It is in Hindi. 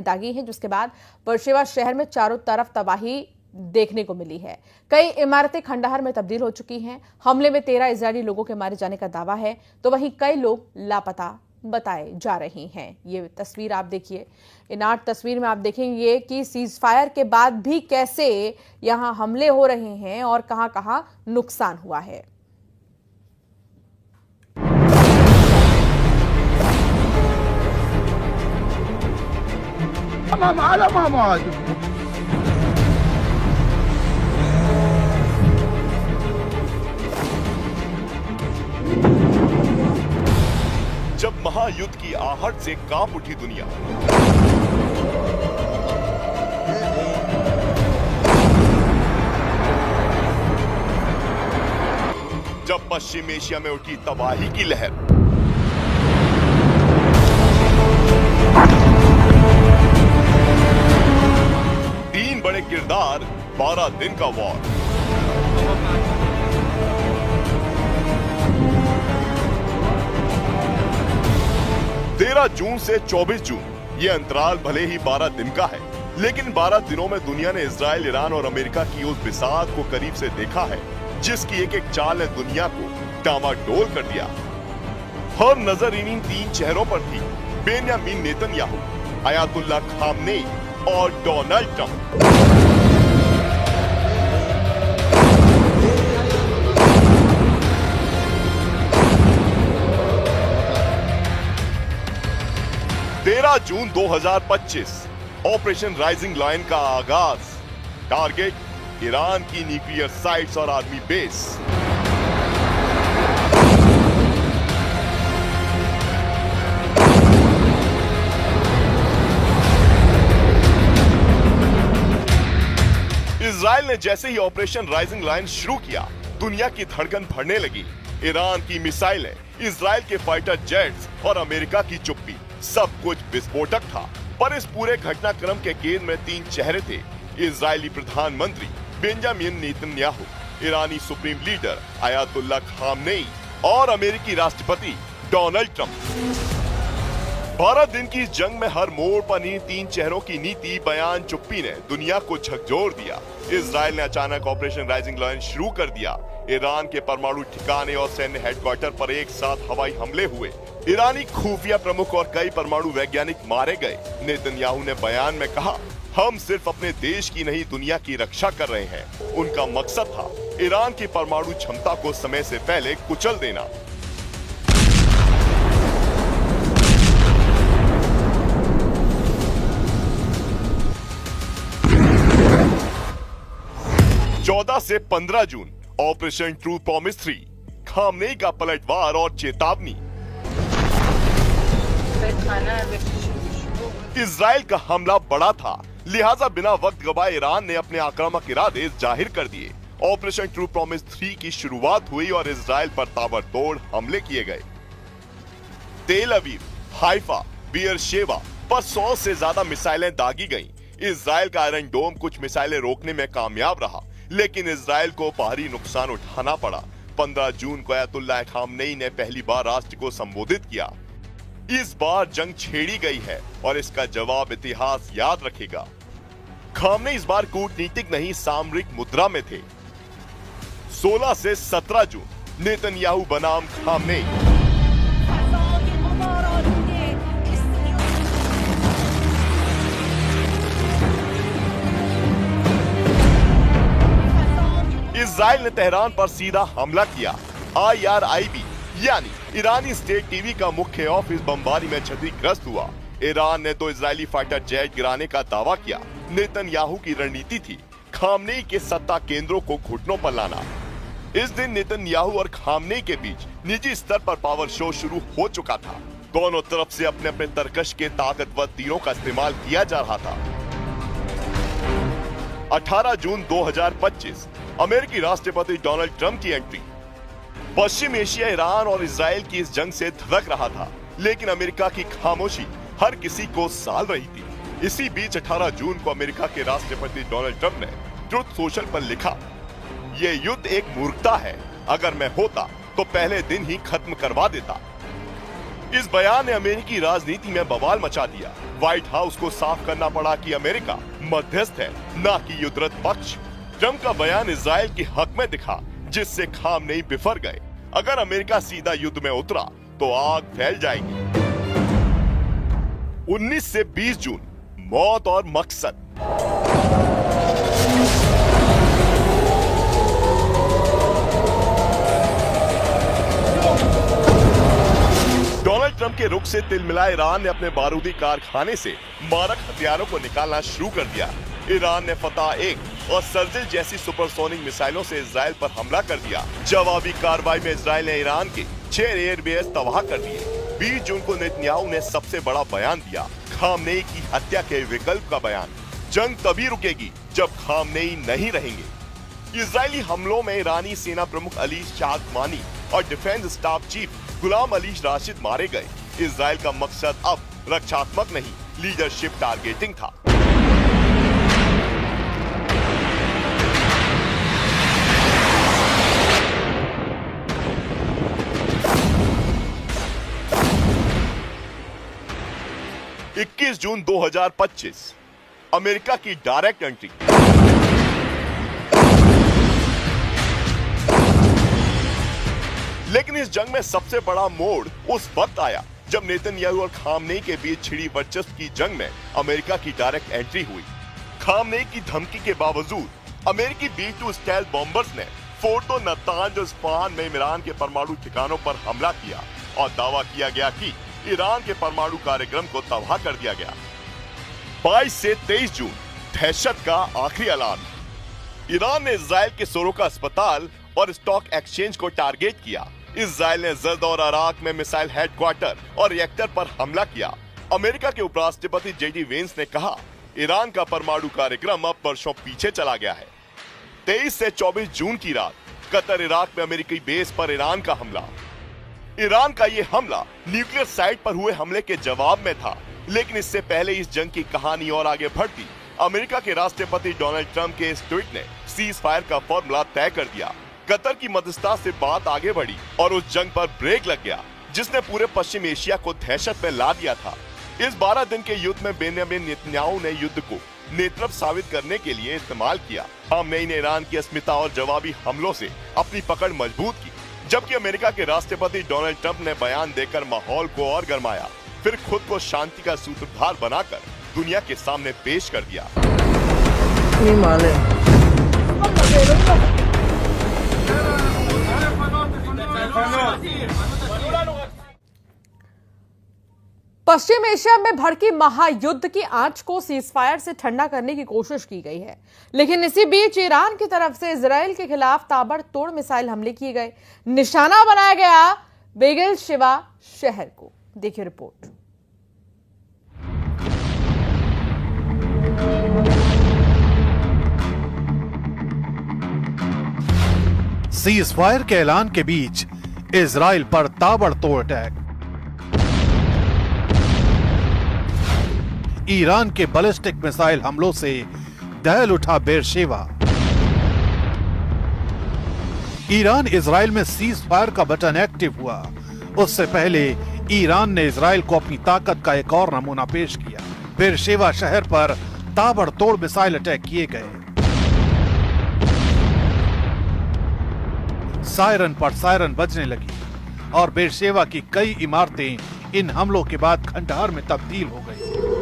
दागी है, जिसके बाद बर्शेवा शहर में चारों तरफ तबाही देखने को मिली है। कई इमारतें खंडहर में तब्दील हो चुकी हैं। हमले में 13 इजरायली लोगों के मारे जाने का दावा है, तो वहीं कई लोग लापता बताए जा रहे हैं। ये तस्वीर आप देखिए। इन 8 तस्वीर में आप देखेंगे कि सीज फायर के बाद भी कैसे यहां हमले हो रहे हैं और कहां-कहां नुकसान हुआ है। जब महायुद्ध की आहट से कांप उठी दुनिया, जब पश्चिम एशिया में उठी तबाही की लहर, तीन बड़े किरदार, 12 दिन का वॉर। तेरह जून से 24 जून ये अंतराल भले ही 12 दिन का है, लेकिन 12 दिनों में दुनिया ने इजराइल, ईरान और अमेरिका की उस बिसात को करीब से देखा है जिसकी एक एक चाल ने दुनिया को डामाडोल कर दिया। हर नजर इन 3 चेहरों पर थी, बेंयामीन नेतन्याहू, अयातुल्ला खामनेई और डोनाल्ड ट्रंप। जून 2025 ऑपरेशन राइजिंग लायन का आगाज। टारगेट ईरान की न्यूक्लियर साइट्स और आर्मी बेस। इजराइल ने जैसे ही ऑपरेशन राइजिंग लायन शुरू किया, दुनिया की धड़कन बढ़ने लगी। ईरान की मिसाइलें, इजराइल के फाइटर जेट्स और अमेरिका की चुप्पी, सब कुछ विस्फोटक था। पर इस पूरे घटनाक्रम के केंद्र में 3 चेहरे थे। इजरायली प्रधानमंत्री बेंजामिन नेतन्याहू, ईरानी सुप्रीम लीडर अयातुल्ला खामनेई और अमेरिकी राष्ट्रपति डोनाल्ड ट्रंप। 12 दिन की जंग में हर मोड़ पर इन 3 चेहरों की नीति, बयान, चुप्पी ने दुनिया को झकझोर दिया। इजराइल ने अचानक ऑपरेशन राइजिंग लायन शुरू कर दिया। ईरान के परमाणु ठिकाने और सैन्य हेडक्वार्टर पर एक साथ हवाई हमले हुए। ईरानी खुफिया प्रमुख और कई परमाणु वैज्ञानिक मारे गए। नेतन्याहू ने बयान में कहा, हम सिर्फ अपने देश की नहीं दुनिया की रक्षा कर रहे हैं। उनका मकसद था ईरान की परमाणु क्षमता को समय से पहले कुचल देना। चौदह से 15 जून ऑपरेशन ट्रू प्रॉमिस 3, खामनेई का पलटवार और चेतावनी। इजराइल का हमला बड़ा था, लिहाजा बिना वक्त गवाए ईरान ने अपने आक्रामक इरादे जाहिर कर दिए। ऑपरेशन ट्रू प्रॉमिस 3 की शुरुआत हुई और इजराइल पर ताबड़तोड़ हमले किए गए। तेल अवीव, हाइफा, बीयरशेवा पर 100 से ज्यादा मिसाइलें दागी गईं। इजराइल का आयरन डोम कुछ मिसाइलें रोकने में कामयाब रहा, लेकिन इजराइल को भारी नुकसान उठाना पड़ा। 15 जून को अयातुल्ला खामनेई ने पहली बार राष्ट्र को संबोधित किया। इस बार जंग छेड़ी गई है और इसका जवाब इतिहास याद रखेगा। खामनेई इस बार कूटनीतिक नहीं, सामरिक मुद्रा में थे। 16 से 17 जून नेतन्याहू बनाम खामनेई। इजराइल ने तेहरान पर सीधा हमला किया। IRIB यानी ईरानी स्टेट टीवी का मुख्य ऑफिस बमबारी में क्षतिग्रस्त हुआ। ईरान ने 2 इजरायली फाइटर जेट गिराने का दावा किया। नेतन्याहू की रणनीति थी खामनेई के सत्ता केंद्रों को घुटनों पर लाना। इस दिन नेतन्याहू और खामनेई के बीच निजी स्तर पर पावर शो शुरू हो चुका था। दोनों तरफ से अपने अपने तरकश के ताकतवर तीरों का इस्तेमाल किया जा रहा था। 18 जून 2025 अमेरिकी राष्ट्रपति डोनाल्ड ट्रंप की एंट्री। पश्चिम एशिया ईरान और इजराइल की इस जंग से धड़क रहा था, लेकिन अमेरिका की खामोशी हर किसी को साल रही थी। इसी बीच 18 जून को अमेरिका के राष्ट्रपति डोनाल्ड ट्रंप ने ट्रुथ सोशल पर लिखा, ये युद्ध एक मूर्खता है, अगर मैं होता तो पहले दिन ही खत्म करवा देता। इस बयान ने अमेरिकी राजनीति में बवाल मचा दिया। व्हाइट हाउस को साफ करना पड़ा कि अमेरिका मध्यस्थ है, न कि युद्धरत पक्ष। ट्रंप का बयान इजराइल के हक में दिखा, जिससे खामनेई बिफर गए। अगर अमेरिका सीधा युद्ध में उतरा तो आग फैल जाएगी। 19 से 20 जून, मौत और मकसद। डोनाल्ड ट्रंप के रुख से तिलमिला ईरान ने अपने बारूदी कारखाने से मारक हथियारों को निकालना शुरू कर दिया। ईरान ने फतह 1 और सर्जिल जैसी सुपरसोनिक मिसाइलों से इजराइल पर हमला कर दिया। जवाबी कार्रवाई में इजराइल ने ईरान के 6 एयरबेस तबाह कर दिए। 20 जून को नेतन्याहू ने सबसे बड़ा बयान दिया, खामनेई की हत्या के विकल्प का बयान। जंग तभी रुकेगी जब खामनेई नहीं रहेंगे। इजरायली हमलों में ईरानी सेना प्रमुख अली शाहमानी और defence staff chief Ghulam Ali Rashid मारे गए। इजराइल का मकसद अब रक्षात्मक नहीं, लीडरशिप टारगेटिंग था। इक्कीस जून 2025, अमेरिका की डायरेक्ट एंट्री। लेकिन इस जंग में सबसे बड़ा मोड़ उस वक्त आया जब नेतन्याहू और खामनेई के बीच छिड़ी वर्चस्व की जंग में अमेरिका की डायरेक्ट एंट्री हुई। खामनेई की धमकी के बावजूद अमेरिकी B-2 स्टेल्थ बॉम्बर्स ने फोर्टो नतांज और इस्फहान में ईरान के परमाणु ठिकानों पर हमला किया और दावा किया गया कि ईरान के परमाणु कार्यक्रम को तबाह कर दिया गया। 22 से 23 जून, दहशत का आखिरी अलार्म। ईरान ने इजराइल के सोरोका अस्पताल और स्टॉक एक्सचेंज को टारगेट किया। इजराइल ने जर्द और इराक में मिसाइल हेडक्वार्टर और रिएक्टर पर हमला किया। अमेरिका के उपराष्ट्रपति JD वेंस ने कहा, ईरान का परमाणु कार्यक्रम अब वर्षों पीछे चला गया है। 23 से 24 जून की रात, कतर इराक में अमेरिकी बेस पर ईरान का हमला। ईरान का ये हमला न्यूक्लियर साइट पर हुए हमले के जवाब में था, लेकिन इससे पहले इस जंग की कहानी और आगे बढ़ती। अमेरिका के राष्ट्रपति डोनाल्ड ट्रंप के इस ट्वीट ने सीज फायर का फॉर्मूला तय कर दिया। कतर की मध्यस्थता से बात आगे बढ़ी और उस जंग पर ब्रेक लग गया जिसने पूरे पश्चिम एशिया को दहशत में ला दिया था। इस 12 दिन के युद्ध में बेंजामिन नेतन्याहू ने युद्ध को नेतृत्व साबित करने के लिए इस्तेमाल किया। खामनेई ने ईरान की अस्मिता और जवाबी हमलों से अपनी पकड़ मजबूत की, जबकि अमेरिका के राष्ट्रपति डोनाल्ड ट्रंप ने बयान देकर माहौल को और गरमाया, फिर खुद को शांति का सूत्रधार बनाकर दुनिया के सामने पेश कर दिया। पश्चिम एशिया में भड़की महायुद्ध की आंच को सीजफायर से ठंडा करने की कोशिश की गई है, लेकिन इसी बीच ईरान की तरफ से इजराइल के खिलाफ ताबड़तोड़ मिसाइल हमले किए गए। निशाना बनाया गया बेगिलशिवा शहर को। देखिए रिपोर्ट। सीजफायर के ऐलान के बीच इजराइल पर ताबड़तोड़ अटैक। ईरान के बैलिस्टिक मिसाइल हमलों से दहल उठा बेरशेवा। ईरान इजराइल में सीज फायर का बटन एक्टिव हुआ, उससे पहले ईरान ने इजराइल को अपनी ताकत का एक और नमूना पेश किया। बेरशेवा शहर पर ताबड़तोड़ मिसाइल अटैक किए गए। सायरन पर सायरन बजने लगी और बेरशेवा की कई इमारतें इन हमलों के बाद खंडहर में तब्दील हो गई।